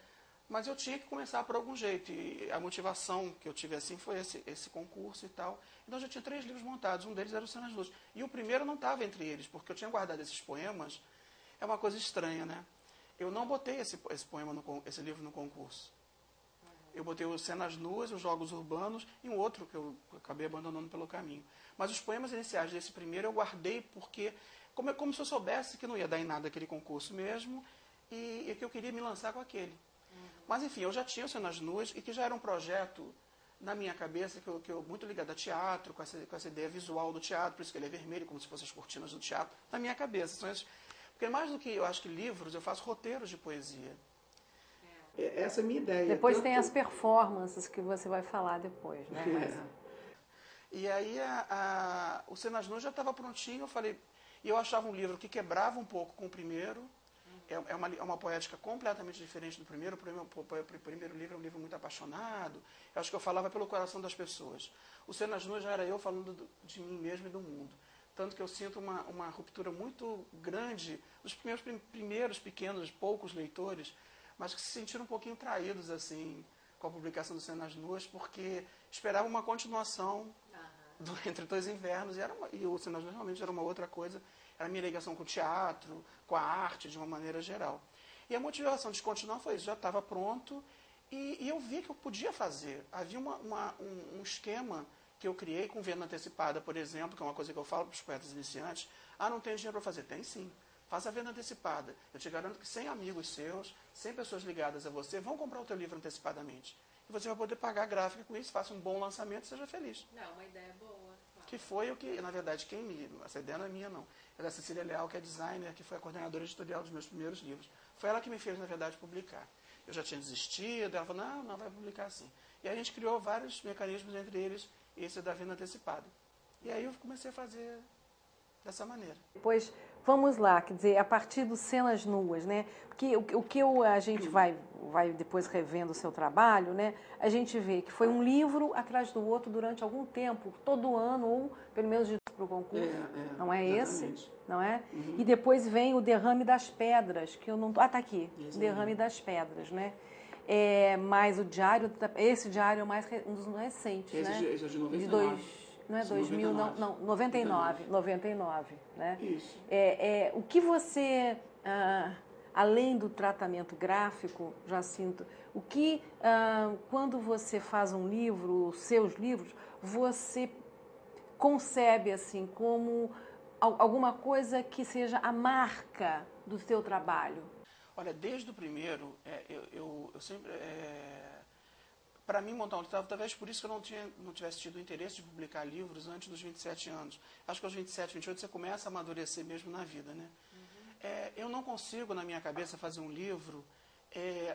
mas eu tinha que começar por algum jeito. E a motivação que eu tive assim foi esse concurso e tal. Então eu já tinha 3 livros montados, um deles era o Cenas Nuas. E o primeiro não estava entre eles, porque eu tinha guardado esses poemas. É uma coisa estranha, né? Eu não botei esse livro no concurso. Eu botei os Cenas Nuas, os Jogos Urbanos e um outro que eu acabei abandonando pelo caminho. Mas os poemas iniciais desse primeiro eu guardei porque, como se eu soubesse que não ia dar em nada aquele concurso mesmo e que eu queria me lançar com aquele. Mas, enfim, eu já tinha o Cenas Nuas e que já era um projeto na minha cabeça, que eu muito ligado a teatro, com essa ideia visual do teatro, por isso que ele é vermelho, como se fossem as cortinas do teatro, na minha cabeça. Porque mais do que, eu acho que livros, eu faço roteiros de poesia. Essa é a minha ideia. Depois tem as performances que você vai falar depois, né? E aí o Cenas Nuas já estava prontinho, eu falei... E eu achava um livro que quebrava um pouco com o primeiro. É uma poética completamente diferente do primeiro. O primeiro livro é um livro muito apaixonado. Eu acho que eu falava pelo coração das pessoas. O Cenas Nuas já era eu falando de mim mesmo e do mundo. Tanto que eu sinto uma ruptura muito grande dos meus primeiros pequenos, poucos leitores, mas que se sentiram um pouquinho traídos assim com a publicação do Cenas Nuas, porque esperavam uma continuação do Entre Dois Invernos, e o Cenas Nuas realmente era uma outra coisa, era a minha ligação com o teatro, com a arte de uma maneira geral. E a motivação de continuar foi isso, já estava pronto, e eu vi que eu podia fazer. Havia um esquema que eu criei com venda antecipada, por exemplo, que é uma coisa que eu falo para os poetas iniciantes. Não tem dinheiro para fazer? Tem sim. Faça a venda antecipada. Eu te garanto que 100 amigos seus, 100 pessoas ligadas a você, vão comprar o teu livro antecipadamente. E você vai poder pagar a gráfica com isso, faça um bom lançamento e seja feliz. Não, uma ideia boa. Claro. Que foi o que, na verdade, essa ideia não é minha, não. É da Cecília Leal, que é designer, que foi a coordenadora editorial dos meus primeiros livros. Foi ela que me fez, na verdade, publicar. Eu já tinha desistido, ela falou, não vai publicar assim. E a gente criou vários mecanismos, entre eles esse da venda antecipada. E aí eu comecei a fazer dessa maneira. Depois, vamos lá, quer dizer, a partir dos Cenas Nuas, né? Porque a gente vai depois revendo o seu trabalho, né? A gente vê que foi um livro atrás do outro durante algum tempo, todo ano, ou pelo menos para o concurso. Não é exatamente. Esse? Não é? E depois vem o Derrame das Pedras, que eu não... tá aqui. Esse Derrame das Pedras, né? Mas o diário, esse diário é um dos recentes, né? Esse é de 99. Não é 2000, 99. não, 99, né? Isso. O que você além do tratamento gráfico, Jacinto, o que, quando você faz um livro, os seus livros, você concebe assim como alguma coisa que seja a marca do seu trabalho? Olha, desde o primeiro, eu sempre... para mim, montar um livro, talvez por isso que eu não tivesse tido o interesse de publicar livros antes dos 27 anos. Acho que aos 27, 28 você começa a amadurecer mesmo na vida, né? Eu não consigo, na minha cabeça, fazer um livro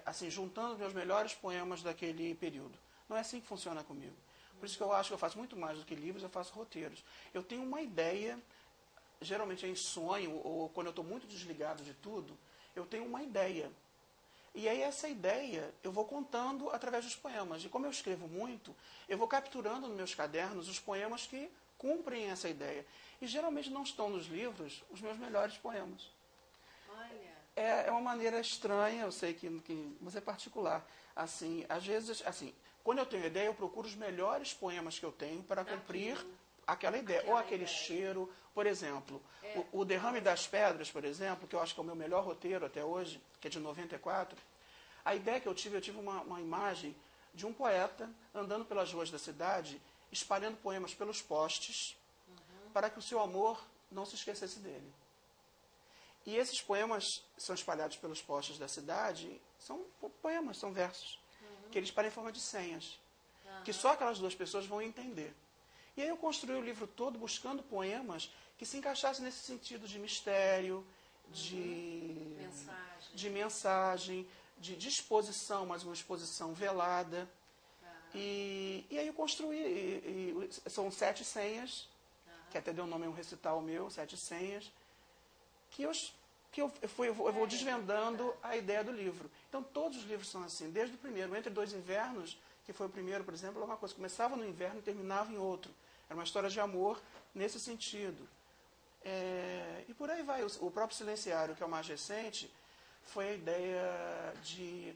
assim, juntando meus melhores poemas daquele período. Não é assim que funciona comigo. Por isso que eu acho que eu faço muito mais do que livros, eu faço roteiros. Eu tenho uma ideia, geralmente é em sonho, ou quando eu estou muito desligado de tudo, eu tenho uma ideia. E aí essa ideia eu vou contando através dos poemas. E como eu escrevo muito, eu vou capturando nos meus cadernos os poemas que cumprem essa ideia. E geralmente não estão nos livros os meus melhores poemas. Olha. É uma maneira estranha, eu sei que mas é particular. Assim, às vezes, assim, quando eu tenho ideia, eu procuro os melhores poemas que eu tenho para cumprir aquela ideia. Ou aquele cheiro, por exemplo, o Derrame das Pedras, por exemplo, que eu acho que é o meu melhor roteiro até hoje, que é de 94, a ideia que eu tive uma imagem de um poeta andando pelas ruas da cidade, espalhando poemas pelos postes, para que o seu amor não se esquecesse dele. E esses poemas são espalhados pelos postes da cidade, são poemas, são versos, que eles param em forma de senhas, que só aquelas duas pessoas vão entender. E aí eu construí o livro todo buscando poemas que se encaixassem nesse sentido de mistério, de mensagem, de exposição, mas uma exposição velada. E aí eu construí, são 7 senhas, que até deu nome a um recital meu, 7 senhas, que eu vou desvendando a ideia do livro. Então todos os livros são assim, desde o primeiro, Entre Dois Invernos, que foi o primeiro, por exemplo, é uma coisa, começava no inverno e terminava em outro. Era uma história de amor nesse sentido. E por aí vai. O próprio Silenciário, que é o mais recente, foi a ideia de...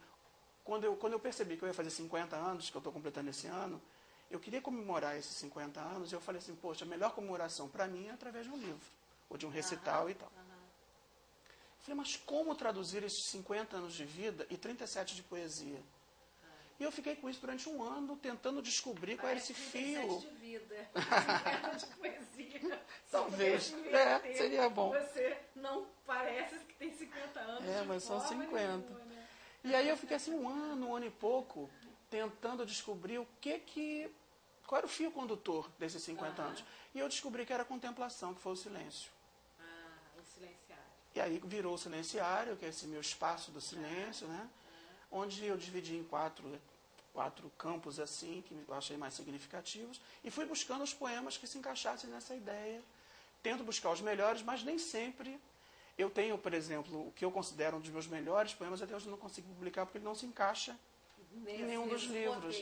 Quando eu percebi que eu ia fazer 50 anos, que eu estou completando esse ano, eu queria comemorar esses 50 anos, e eu falei assim, poxa, a melhor comemoração para mim é através de um livro, ou de um recital e tal. Eu falei, mas como traduzir esses 50 anos de vida e 37 de poesia? E eu fiquei com isso durante um ano, tentando descobrir qual era esse fio. De vida, 50 de poesia. Talvez, seria bom. Você não parece que tem 50 anos. Mas são 50. Nenhuma, né? E aí eu fiquei assim um ano e pouco, tentando descobrir qual era o fio condutor desses 50 anos. E eu descobri que era a contemplação, que foi o silêncio. O silenciário. E aí virou o silenciário, que é esse meu espaço do silêncio, né? Onde eu dividi em quatro campos assim, que eu achei mais significativos, e fui buscando os poemas que se encaixassem nessa ideia. Tento buscar os melhores, mas nem sempre. Eu tenho, por exemplo, o que eu considero um dos meus melhores poemas, até hoje eu não consigo publicar, porque ele não se encaixa em nenhum dos livros.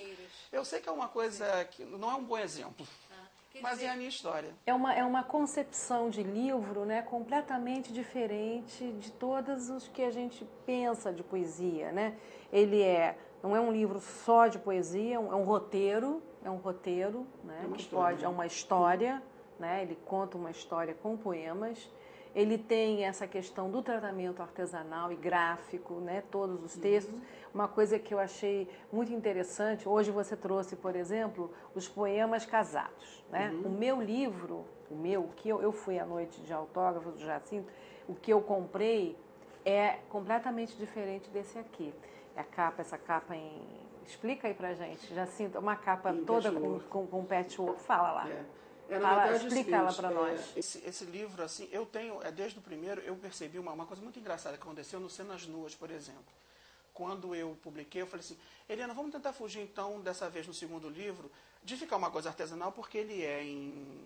Eu sei que é uma coisa que não é um bom exemplo, mas é a minha história. É uma concepção de livro, né, completamente diferente de todos os que a gente pensa de poesia, né? Ele não é um livro só de poesia, é um roteiro, né? É uma história, né? Ele conta uma história com poemas. Ele tem essa questão do tratamento artesanal e gráfico, né? Todos os textos. Uma coisa que eu achei muito interessante, hoje você trouxe, por exemplo, os poemas casados, né? O meu livro, que eu fui à noite de autógrafo do Jacinto, o que eu comprei é completamente diferente desse aqui. Essa capa explica aí pra gente, Jacinto, uma capa toda com patchwork, fala lá. Na verdade, explica ela para nós. Esse livro, assim, eu tenho, desde o primeiro, eu percebi uma coisa muito engraçada que aconteceu no Cenas Nuas, por exemplo. Quando eu publiquei, eu falei assim, Helena, vamos tentar fugir então, dessa vez no segundo livro, de ficar uma coisa artesanal, porque ele é em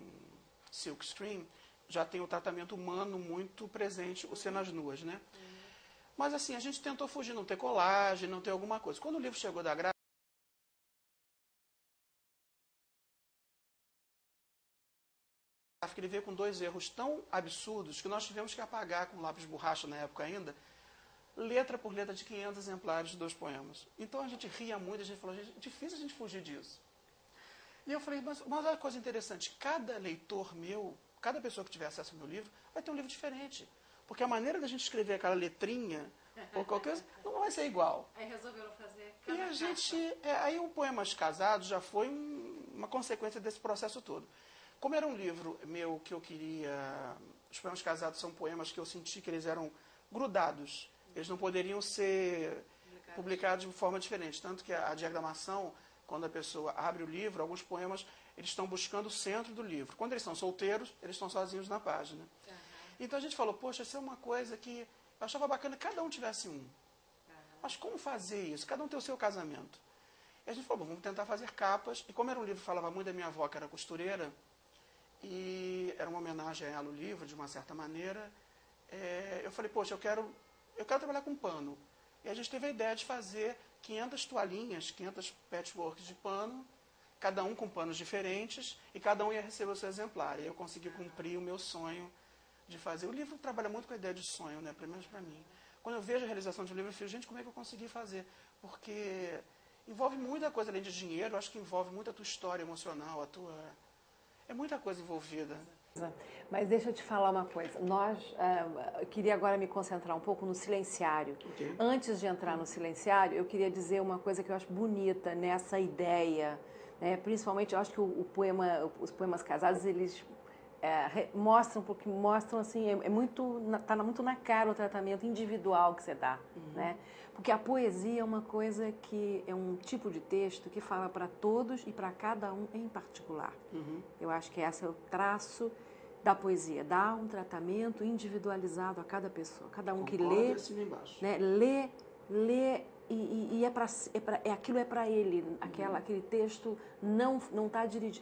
silkstream, já tem o tratamento humano muito presente, o Cenas Nuas, né? Mas assim, a gente tentou fugir, não ter colagem, não ter alguma coisa. Quando o livro chegou da gráfica, ele veio com 2 erros tão absurdos que nós tivemos que apagar com lápis borracha na época ainda, letra por letra de 500 exemplares de 2 poemas. Então a gente ria muito, a gente falou, gente, é difícil a gente fugir disso. E eu falei, mas olha coisa interessante, cada leitor meu, cada pessoa que tiver acesso ao meu livro, vai ter um livro diferente. porque a maneira da gente escrever aquela letrinha, ou qualquer coisa, não vai ser igual. Aí resolveram fazer E a gente, aí o Poemas Casados já foi uma consequência desse processo todo. Como era um livro meu que eu queria, os Poemas Casados são poemas que eu senti que eles eram grudados, eles não poderiam ser publicados de forma diferente, tanto que a diagramação, quando a pessoa abre o livro, alguns poemas, eles estão buscando o centro do livro. Quando eles são solteiros, eles estão sozinhos na página. Uhum. Então a gente falou, poxa, isso é uma coisa que eu achava bacana que cada um tivesse um. Mas como fazer isso? Cada um tem o seu casamento. E a gente falou, bom, vamos tentar fazer capas. E como era um livro que falava muito da minha avó, que era costureira, e era uma homenagem a ela o livro, de uma certa maneira, eu falei, poxa, eu quero trabalhar com pano. E a gente teve a ideia de fazer 500 toalhinhas, 500 patchworks de pano, cada um com panos diferentes, e cada um ia receber o seu exemplar. E eu consegui cumprir o meu sonho de fazer. O livro trabalha muito com a ideia de sonho, né? Pelo menos para mim. Quando eu vejo a realização de um livro, eu fico, gente, como é que eu consegui fazer? Porque envolve muita coisa além de dinheiro, eu acho que envolve muito a tua história emocional, é muita coisa envolvida. Mas deixa eu te falar uma coisa. Eu queria agora me concentrar um pouco no silenciário. Okay. Antes de entrar no silenciário, eu queria dizer uma coisa que eu acho bonita nessa ideia. Né? Principalmente, eu acho que os poemas casados, eles mostram, porque mostram assim, está muito na cara o tratamento individual que você dá, né? Porque a poesia é uma coisa que é um tipo de texto que fala para todos e para cada um em particular. Eu acho que esse é o traço da poesia, dá um tratamento individualizado a cada pessoa, cada um que lê, né, lê e aquilo é para ele, aquele texto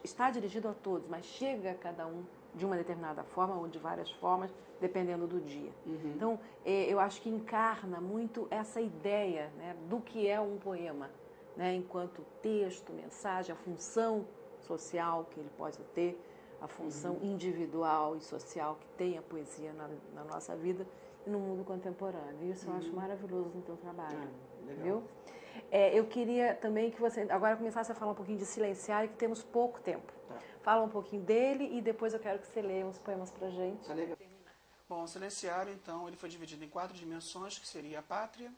está dirigido a todos, mas chega a cada um de uma determinada forma ou de várias formas, dependendo do dia. Então, eu acho que encarna muito essa ideia, né, do que é um poema, né, enquanto texto, mensagem, a função social que ele pode ter, a função individual e social que tem a poesia na nossa vida e no mundo contemporâneo. Isso eu acho maravilhoso no teu trabalho. Viu? Eu queria também que você agora começasse a falar um pouquinho de Silenciário, que temos pouco tempo. Fala um pouquinho dele e depois eu quero que você leia uns poemas pra gente. Tá legal. Bom, o Silenciário, então, ele foi dividido em 4 dimensões, que seria a pátria,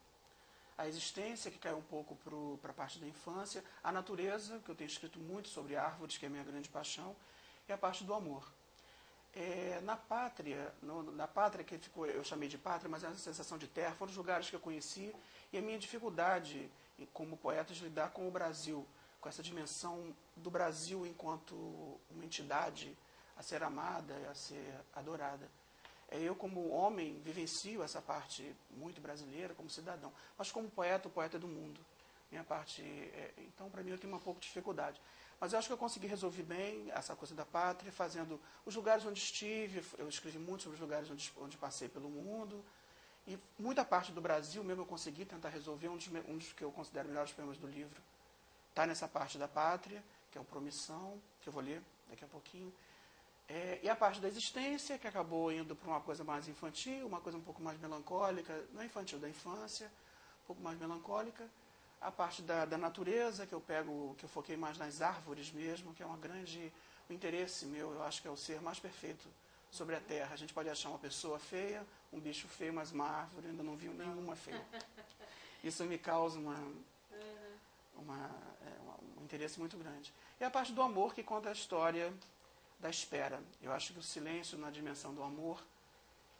a existência, que caiu um pouco para a parte da infância, a natureza, que eu tenho escrito muito sobre árvores, que é a minha grande paixão, e a parte do amor. Na pátria, que ficou, eu chamei de pátria, mas é uma sensação de terra, foram os lugares que eu conheci, e a minha dificuldade como poeta de lidar com o Brasil, com essa dimensão do Brasil enquanto uma entidade a ser amada, a ser adorada. Eu, como homem, vivencio essa parte muito brasileira, como cidadão, mas como poeta, o poeta é do mundo. Minha parte, então, para mim, eu tenho um pouco de dificuldade. Mas eu acho que eu consegui resolver bem essa coisa da pátria, fazendo os lugares onde estive, eu escrevi muito sobre os lugares onde passei pelo mundo, e muita parte do Brasil mesmo eu consegui tentar resolver, um dos que eu considero melhores poemas do livro está nessa parte da pátria, que é o Promissão, que eu vou ler daqui a pouquinho, e a parte da existência, que acabou indo para uma coisa mais infantil, uma coisa um pouco mais melancólica, não infantil, da infância, um pouco mais melancólica, a parte da natureza, que eu foquei mais nas árvores mesmo, que é um interesse meu, eu acho que é o ser mais perfeito sobre a Terra. A gente pode achar uma pessoa feia, um bicho feio, mas uma árvore ainda não viu nenhuma feia. Isso me causa um interesse muito grande. E a parte do amor, que conta a história da espera. Eu acho que o silêncio, na dimensão do amor,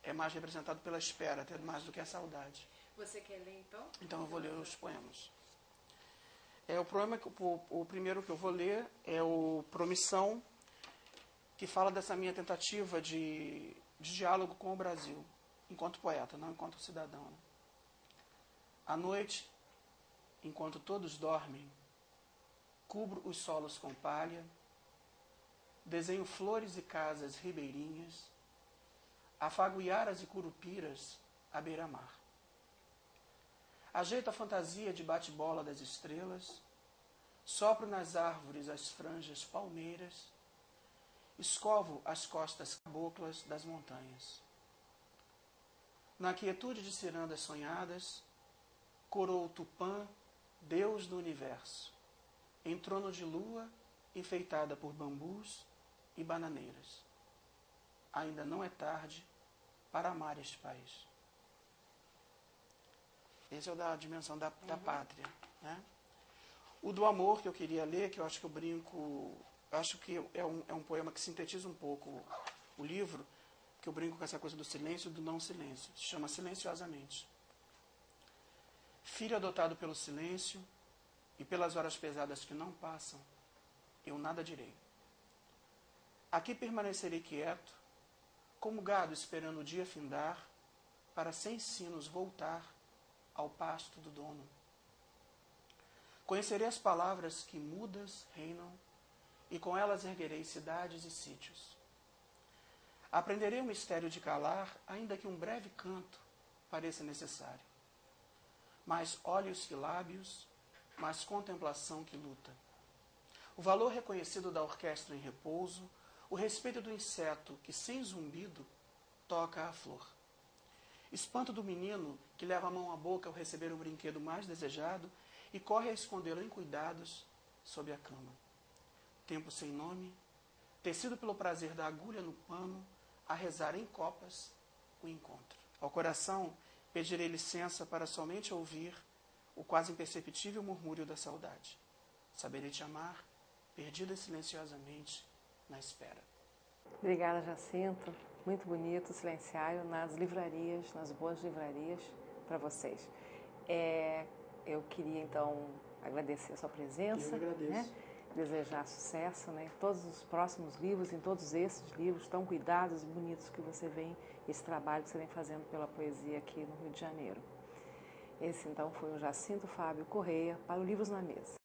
é mais representado pela espera, até mais do que a saudade. Você quer ler, então? Então eu vou ler os poemas. O primeiro que eu vou ler é o Promissão, que fala dessa minha tentativa de diálogo com o Brasil, enquanto poeta, não enquanto cidadão. À noite, enquanto todos dormem, cubro os solos com palha, desenho flores e casas ribeirinhas, afago iaras e curupiras à beira-mar. Ajeito a fantasia de bate-bola das estrelas, sopro nas árvores as franjas palmeiras, escovo as costas caboclas das montanhas. Na quietude de cirandas sonhadas, coroa Tupã, Deus do universo, em trono de lua, enfeitada por bambus e bananeiras. Ainda não é tarde, para amar este país. Esse é o da dimensão da pátria. Né? O do amor que eu queria ler, que eu acho que eu brinco, acho que é um poema que sintetiza um pouco o livro, que eu brinco com essa coisa do silêncio e do não silêncio. Se chama Silenciosamente. Filho adotado pelo silêncio e pelas horas pesadas que não passam, eu nada direi. Aqui permanecerei quieto, como gado esperando o dia findar, para sem sinos voltar ao pasto do dono. Conhecerei as palavras que mudas reinam, e com elas erguerei cidades e sítios. Aprenderei o mistério de calar, ainda que um breve canto pareça necessário. Mais olhos que lábios, mais contemplação que luta. O valor reconhecido da orquestra em repouso, o respeito do inseto que, sem zumbido, toca a flor. Espanto do menino que leva a mão à boca ao receber o brinquedo mais desejado e corre a escondê-lo em cuidados sob a cama. Tempo sem nome, tecido pelo prazer da agulha no pano, a rezar em copas o encontro. Ao coração pedirei licença para somente ouvir o quase imperceptível murmúrio da saudade. Saberei te amar, perdida silenciosamente na espera. Obrigada, Jacinto. Muito bonito o silenciário nas livrarias, nas boas livrarias para vocês. Eu queria, então, agradecer a sua presença. Eu agradeço. Né? Desejar sucesso, né? Em todos os próximos livros, em todos esses livros tão cuidados e bonitos que você vem, esse trabalho que você vem fazendo pela poesia aqui no Rio de Janeiro. Esse, então, foi o Jacinto Fábio Correia para o Livros na Mesa.